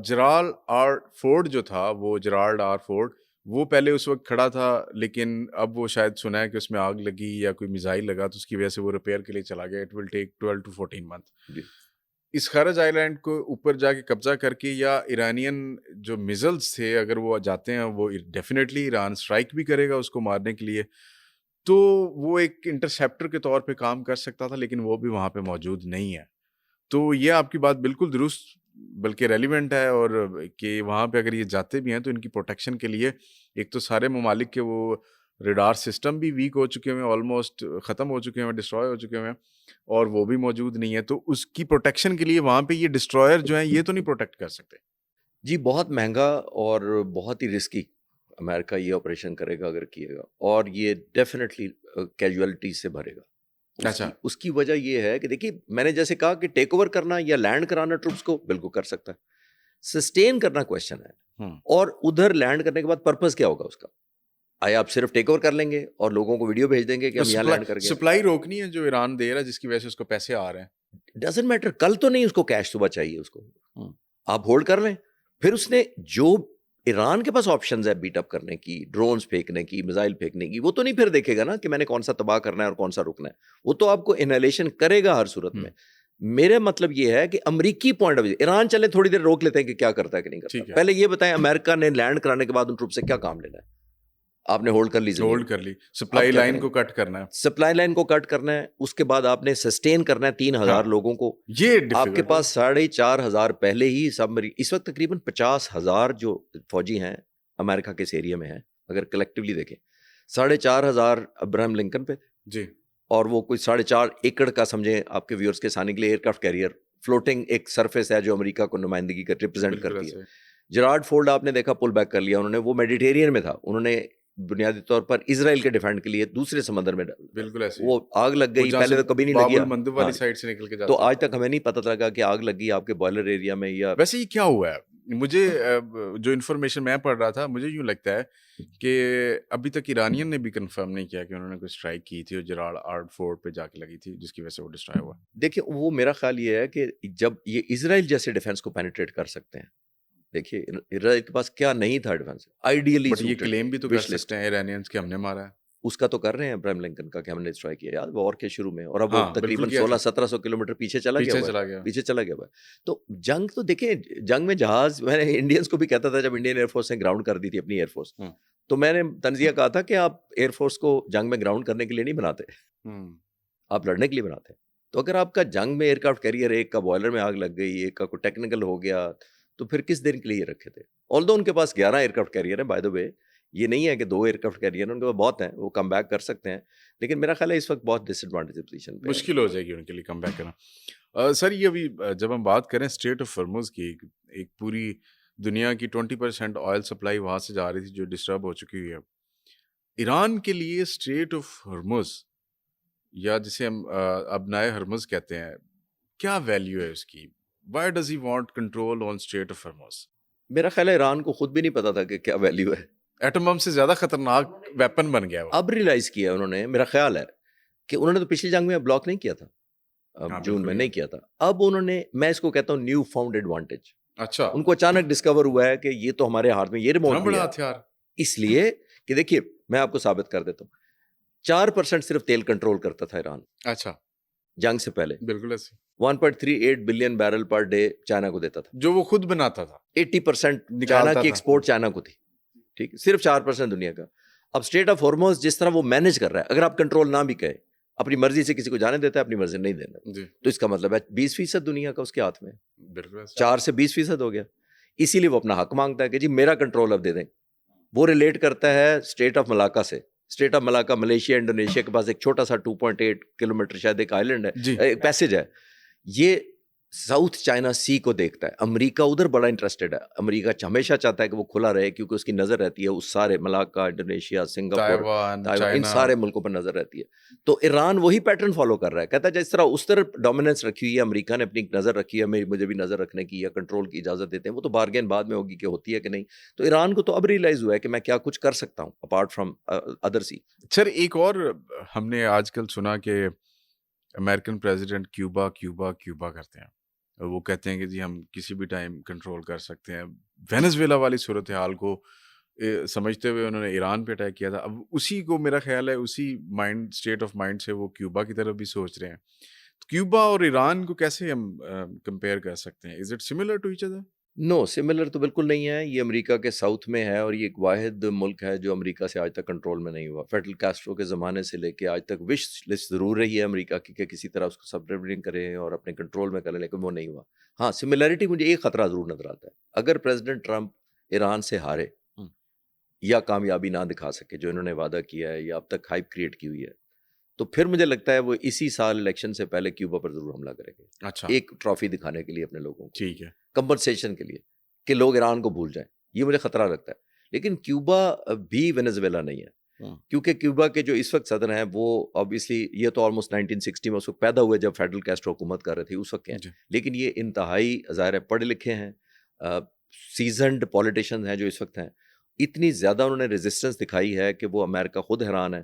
Jarral are Ford جو تھا، وہ جرالڈ آر فورڈ، وہ پہلے اس وقت کھڑا تھا، لیکن اب وہ شاید سنا ہے کہ اس میں آگ لگی یا کوئی میزائل لگا، تو اس کی وجہ سے وہ ریپیئر کے لیے چلا گیا. It will take 12 to 14 months. جی اس خرج آئی لینڈ کو اوپر جا کے قبضہ کر کے، یا ایرانین جو میزلز تھے اگر وہ جاتے ہیں، وہ ڈیفینیٹلی ایران اسٹرائک بھی کرے گا اس کو مارنے کے لیے. تو وہ ایک انٹرسیپٹر کے طور پہ کام کر سکتا تھا، لیکن وہ بھی وہاں پہ موجود نہیں ہے. تو یہ آپ کی بات بالکل درست بلکہ ریلیونٹ ہے، اور کہ وہاں پہ اگر یہ جاتے بھی ہیں تو ان کی پروٹیکشن کے لیے ایک تو سارے ممالک کے وہ ریڈار سسٹم بھی ویک ہو چکے ہوئے ہیں، آلموسٹ ختم ہو چکے ہیں، ڈسٹروائے ہو چکے ہوئے ہیں، اور وہ بھی موجود نہیں ہے. تو اس کی پروٹیکشن کے لیے وہاں پہ یہ ڈسٹرائر جو ہیں یہ تو نہیں پروٹیکٹ کر سکتے. جی بہت مہنگا اور بہت ہی رسکی امریکہ یہ آپریشن کرے گا اگر کیے گا، اور یہ ڈیفینیٹلی کیجویلٹی سے بھرے گا. اچھا، اس کی وجہ یہ ہے کہ دیکھیے میں نے جیسے کہا کہ ٹیک اوور کرنا یا لینڈ کرانا ٹروپس کو بالکل کر سکتا ہے، سسٹین کرنا کویشچن ہے. اور ادھر لینڈ کرنے کے بعد پرپز کیا ہوگا اس کا؟ آیا آپ صرف ٹیک اوور کر لیں گے اور لوگوں کو ویڈیو بھیج دیں گے کہ ہم یہاں لینڈ کر گئے؟ سپلائی روکنی ہے جو ایران دے رہا ہے، جس کی وجہ سے اس کو پیسے آ رہے ہیں. ڈزنٹ میٹر، کل تو نہیں اس کو کیش صبح چاہیے، اس کو آپ ہولڈ کر لیں. پھر اس نے جو ایران کے پاس آپشنز ہے بیٹ اپ کرنے کی، ڈرونز پھینکنے کی، میزائل پھینکنے کی، وہ تو نہیں پھر دیکھے گا نا کہ میں نے کون سا تباہ کرنا ہے اور کون سا رکنا ہے. وہ تو آپ کو انہیلیشن کرے گا ہر صورت میں. میرا مطلب یہ ہے کہ امریکی پوائنٹ آف ویو، ایران چلے تھوڑی دیر روک لیتے ہیں کہ کیا کرتا ہے کہ نہیں کرتا. پہلے یہ بتائیں امریکہ نے لینڈ کرانے کے بعد ان ٹروپ سے کیا کام لینا ہے؟ آپ نے ہولڈ کر لی، سپلائی لائن کو کٹ کرنا ہے، سپلائی لائن کو کٹ کرنا ہے. اس کے بعد آپ نے سسٹین کرنا ہے 3,000 لوگوں کو. یہ آپ کے پاس 4,500 پہلے ہی سب اس وقت تقریباً 50,000 جو فوجی ہیں امریکہ کے اس ایریا میں ہیں. اگر کلیکٹیولی دیکھیں 4,500 ابراہم لنکن پہ جی، اور وہ کوئی 4.5 ایکڑ کا سمجھیں آپ کے ویورز کے سامنے کے لیے ایئر کرافٹ کیریئر فلوٹنگ ایک سرفیس ہے جو امریکہ کو نمائندگی کا ریپرزینٹ کرتی ہے. جراڈ فورڈ آپ نے دیکھا پل بیک کر لیا انہوں نے، وہ میڈیٹیرین میں تھا، انہوں نے بنیادی طور پر اسرائیل کے ڈیفینڈ کے لیے دوسرے سمندر میں بالکل ایسے وہ آگ لگ گئی. پہلے تو کبھی نہیں لگی، باب المندب والی سائڈ سے نکل کے جاتا، تو آج تک ہمیں نہیں پتہ لگا کہ آگ لگی آپ کے بوائلر ایریا میں. یا ویسے یہ کیا ہوا ہے؟ مجھے جو انفارمیشن میں پڑھ رہا تھا، مجھے یوں لگتا ہے کہ ابھی تک ایرانین نے بھی کنفرم نہیں کیا کہ انہوں نے کوئی اسٹرائک کی تھی اور جرال آرڈ فورٹ پہ جا کے لگی تھی جس کی وجہ سے وہ ڈسٹرائے ہوا. دیکھیں وہ میرا خیال یہ ہے کہ جب یہ اسرائیل جیسے ڈیفینس کو پینیٹریٹ کر سکتے ہیں، دیکھیے اسرائیل کے پاس کیا نہیں تھا ڈیفینس آئیڈیلی. یہ کلیم بھی تو کر سکتے ہیں ایرانینز کہ ہم نے مارا ہے. اس کا تو کر رہے ہیں ابراہم لنکن کا کہ ہم نے اسٹرائک کیا یاد وار کے شروع میں، اور اب وہ تقریباً 1600-1700 کلومیٹر پیچھے چلا گیا. تو جنگ تو دیکھیں، جنگ میں جہاز، میں نے انڈینس کو بھی کہتا تھا جب انڈین ایئر فورس نے گراؤنڈ کر دی تھی اپنی ایئر فورس، تو میں نے تنزیہ کہا تھا کہ آپ ایئر فورس کو جنگ میں گراؤنڈ کرنے کے لیے نہیں بناتے، آپ لڑنے کے لیے بناتے ہیں. تو اگر آپ کا جنگ میں ایئر کرافٹ کیریئر ایک کا بوائلر میں آگ لگ گئی، ایک کا کوئی ٹیکنیکل ہو گیا، تو پھر کس دن کے لیے رکھے تھے؟ آلدو ان کے پاس 11 ایئر کرافٹ کیریئر ہیں، بائی دا وے یہ نہیں ہے کہ 2 ایئر کرافٹ کیریئر، ان کے پاس بہت ہیں، وہ کم بیک کر سکتے ہیں. لیکن میرا خیال ہے اس وقت بہت ڈس ایڈوانٹیج پوزیشن پہ مشکل ہو جائے گی ان کے لیے کم بیک کرنا. سر یہ ابھی جب ہم بات کریں اسٹریٹ آف ہرمز کی، ایک پوری دنیا کی 20% آئل سپلائی وہاں سے جا رہی تھی جو ڈسٹرب ہو چکی ہوئی ہے. ایران کے لیے اسٹریٹ آف ہرمز، یا جسے ہم ابنائے ہرمز کہتے ہیں، کیا ویلیو ہے اس کی؟ Why does he want control on strait of Hormuz? میرا خیال ہے ایران کو خود بھی نہیں پتا تھا کہ کیا ویلیو ہے. ایٹم بم سے زیادہ خطرناک ویپن بن گیا. اب ریلائز کیا انہوں نے، میرا خیال ہے کہ انہوں نے تو پچھلی جنگ میں بلاک نہیں کیا تھا، جون میں نہیں کیا تھا. اب انہوں نے، میں اس کو کہتا ہوں نیو فاؤنڈ ایڈوانٹیج. اچھا، ان کو اچانک ڈسکور ہوا ہے کہ یہ تو ہمارے ہاتھ میں یہ ریموٹ بڑا ہتھیار، اس لیے کہ دیکھیے میں آپ کو ثابت کر دیتا ہوں، 4% صرف تیل کنٹرول کرتا تھا ایران. اچھا، جنگ سے پہلے بالکل ایسے 1.38 billion barrel per day China کو دیتا تھا، جو وہ خود بناتا تھا. 80% چائنا کی ایکسپورٹ چائنا کو تھی، ٹھیک، صرف 4% دنیا کا. اب اسٹریٹ آف ہرمز جس طرح وہ مینج کر رہا ہے، اگر آپ کنٹرول نہ بھی کہے، اپنی مرضی سے کسی کو جانے دیتا ہے، اپنی مرضی نہیں دینا، تو اس کا مطلب ہے 20% دنیا کا اس کے ہاتھ میں، 4 سے 20% ہو گیا. اسی لیے وہ اپنا حق مانگتا ہے کہ جی میرا کنٹرول اب دے دیں. وہ ریلیٹ کرتا ہے اسٹریٹ آف ملاکا سے. Street of Malacca Malaysia Indonesia کے پاس ایک چھوٹا سا 2.8 کلومیٹر شاید ایک آئلینڈ ہے، ایک پیسج ہے. یہ ساؤتھ چائنا سی کو دیکھتا ہے. امریکہ ادھر بڑا انٹرسٹڈ ہے. امریکہ ہمیشہ چاہتا ہے کہ وہ کھلا رہے کیونکہ اس کی نظر رہتی ہے اس سارے ملاکا، انڈونیشیا، سنگاپور، تائیوان، ان سارے ملکوں پر نظر رہتی ہے. تو ایران وہی پیٹرن فالو کر رہا ہے، کہتا ہے جس طرح اس طرح ڈومیننس رکھی ہوئی ہے، امریکہ نے اپنی نظر رکھی ہے، مجھے بھی نظر رکھنے کی یا کنٹرول کی اجازت دیتے ہیں. وہ تو بارگین بعد میں ہوگی کہ ہوتی ہے کہ نہیں. تو ایران کو تو اب ریئلائز ہوا ہے کہ میں کیا کچھ کر سکتا ہوں اپارٹ فرام ادر سی. سر ایک اور ہم نے آج کل سنا کہ امریکن پریزیڈنٹ کیوبا کرتے ہیں. وہ کہتے ہیں کہ جی ہم کسی بھی ٹائم کنٹرول کر سکتے ہیں. وینزویلا والی صورتحال کو سمجھتے ہوئے انہوں نے ایران پہ اٹیک کیا تھا. اب اسی کو میرا خیال ہے اسی مائنڈ اسٹیٹ آف مائنڈ سے وہ کیوبا کی طرف بھی سوچ رہے ہیں. کیوبا اور ایران کو کیسے ہم کمپیئر کر سکتے ہیں؟ Is it similar to each other? No, سملر تو بالکل نہیں ہے. یہ امریکہ کے ساؤتھ میں ہے اور یہ ایک واحد ملک ہے جو امریکہ سے آج تک کنٹرول میں نہیں ہوا. فیڈرل کاسٹرو کے زمانے سے لے کے آج تک وش لسٹ ضرور رہی ہے امریکہ کی کہ کسی طرح اس کو سبڈیویڈنگ کریں اور اپنے کنٹرول میں کریں، لیکن وہ نہیں ہوا. ہاں، سملیرٹی مجھے ایک خطرہ ضرور نظر آتا ہے. اگر پریزیڈنٹ ٹرمپ ایران سے ہارے یا کامیابی نہ دکھا سکے جو انہوں نے وعدہ کیا ہے یا اب تک ہائپ کریٹ کی ہوئی ہے، تو پھر مجھے لگتا ہے وہ اسی سال الیکشن سے پہلے کیوبا پر ضرور حملہ کریں گے. اچھا، ایک ٹرافی دکھانے کے لیے اپنے لوگوں کو، ٹھیک ہے، کمپنسیشن کے لیے کہ لوگ ایران کو بھول جائیں. یہ مجھے خطرہ لگتا ہے. لیکن کیوبا بھی وینزویلا نہیں ہے، کیونکہ کیوبا کے جو اس وقت صدر ہیں وہ آبویسلی یہ تو آلموسٹ 1960 میں اس وقت پیدا ہوئے جب فیڈرل کاسٹرو حکومت کر رہے تھے اس وقت کے ہیں. لیکن یہ انتہائی ظاہر پڑھے لکھے ہیں، سیزنڈ پولیٹیشینز ہیں جو اس وقت ہیں. اتنی زیادہ انہوں نے ریزسٹنس دکھائی ہے کہ وہ امریکہ خود حیران ہے.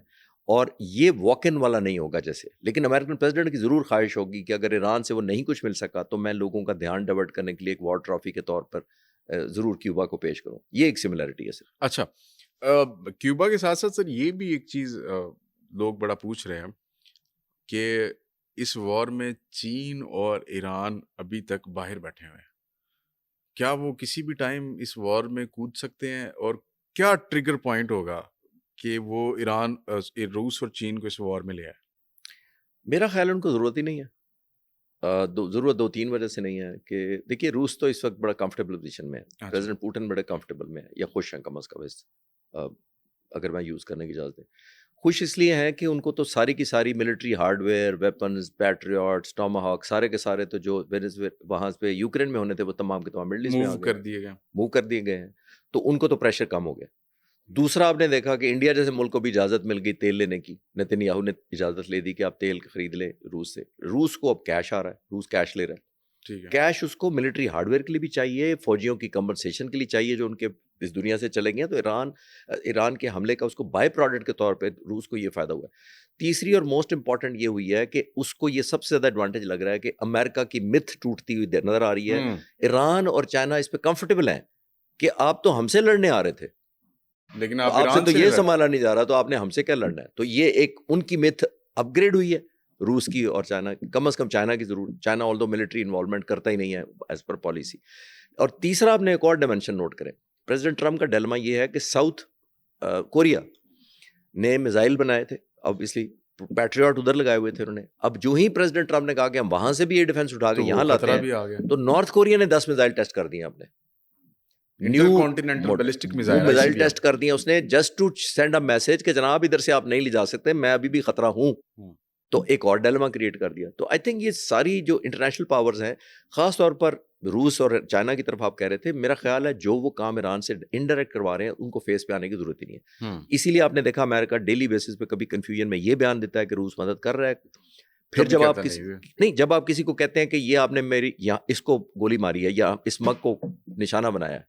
اور یہ واک ان والا نہیں ہوگا جیسے، لیکن امریکن پریزیڈنٹ کی ضرور خواہش ہوگی کہ اگر ایران سے وہ نہیں کچھ مل سکا تو میں لوگوں کا دھیان ڈائیورٹ کرنے کے لیے ایک وار ٹرافی کے طور پر ضرور کیوبا کو پیش کروں. یہ ایک سملیرٹی ہے سر. اچھا، کیوبا کے ساتھ ساتھ سر یہ بھی ایک چیز لوگ بڑا پوچھ رہے ہیں کہ اس وار میں چین اور ایران ابھی تک باہر بیٹھے ہوئے ہیں. کیا وہ کسی بھی ٹائم اس وار میں کود سکتے ہیں؟ اور کیا ٹریگر پوائنٹ ہوگا کہ وہ ایران، روس اور چین کو اس وار میں لے آئے؟ میرا خیال ان کو ضرورت ہی نہیں ہے. ضرورت 2-3 وجہ سے نہیں ہے. کہ دیکھیے روس تو اس وقت بڑا کمفرٹیبل پوزیشن میں ہے، پریزیڈنٹ پوٹن بڑے کمفرٹیبل میں ہے یا خوش ہیں کم از کم، اگر میں یوز کرنے کی اجازت دیں. خوش اس لیے ہیں کہ ان کو تو ساری کی ساری military hardware, weapons, Patriots, Tomahawk, سارے کے سارے تو جو وہاں پہ یوکرین میں ہونے تھے وہ تمام کے تمام مڈل ایسٹ میں موو کر دیے گئے ہیں. تو ان کو تو پریشر کم ہو گیا. دوسرا آپ نے دیکھا کہ انڈیا جیسے ملک کو بھی اجازت مل گئی تیل لینے کی. نتن یاہو نے اجازت لے دی کہ آپ تیل خرید لیں روس سے. روس کو اب کیش آ رہا ہے، روس کیش لے رہا ہے. کیش اس کو ملٹری ہارڈ ویئر کے لیے بھی چاہیے، فوجیوں کی کمپنسیشن کے لیے چاہیے جو ان کے اس دنیا سے چلے گئے. تو ایران کے حملے کا اس کو بائی پروڈکٹ کے طور پہ روس کو یہ فائدہ ہوا ہے. تیسری اور موسٹ امپورٹنٹ یہ ہوئی ہے کہ اس کو یہ سب سے زیادہ ایڈوانٹیج لگ رہا ہے کہ امریکہ کی متھ ٹوٹتی ہوئی نظر آ رہی ہے. ایران اور چائنا اس پہ کمفرٹیبل ہیں کہ آپ تو ہم سے لڑنے آ رہے تھے، لیکن آپ سے تو یہ سنبھالا نہیں جا رہا، تو آپ نے ہم سے کیا لڑنا ہے. تو یہ ایک ان کی متھ اپ گریڈ ہوئی ہے روس کی اور چائنا، کم از کم چائنا کی ضرور. چائنا آل دو ملٹری انوالومنٹ کرتا ہی نہیں ہے ایز پر پالیسی. اور تیسرا آپ نے ایک اور ڈائمینشن نوٹ کریں. پریزیڈنٹ ٹرمپ کا ڈیلما یہ ہے کہ ساؤتھ کوریا نے میزائل بنائے تھے، obviously پیٹریاٹ ادھر لگائے ہوئے تھے انہوں نے. اب جو ہی پریزیڈنٹ ٹرمپ نے کہا کہ ہم وہاں سے بھی یہ ڈیفینس اٹھا کے یہاں لاتے ہیں، تو نارتھ کوریا نے 10 میزائل ٹیسٹ کر دیے. آپ نے میزائل ٹیسٹ کر دیا اس نے، just to send a message کہ جناب ادھر سے آپ نہیں لے جا سکتے، میں ابھی بھی خطرہ ہوں. تو ایک اور ڈیلما کریٹ کر دیا. تو آئی تھنک یہ ساری جو انٹرنیشنل پاورز ہیں، خاص طور پر روس اور چائنا کی طرف آپ کہہ رہے تھے، میرا خیال ہے جو وہ کام ایران سے انڈائریکٹ کروا رہے ہیں ان کو فیس پہ آنے کی ضرورت ہی نہیں ہے. اسی لیے آپ نے دیکھا امریکہ ڈیلی بیسس پہ کبھی کنفیوژن میں یہ بیان دیتا ہے کہ روس مدد کر رہا ہے، پھر جب آپ کسی کو کہتے ہیں کہ یہ آپ نے میری یا اس کو گولی ماری ہے یا اس مگ کو نشانہ بنایا ہے،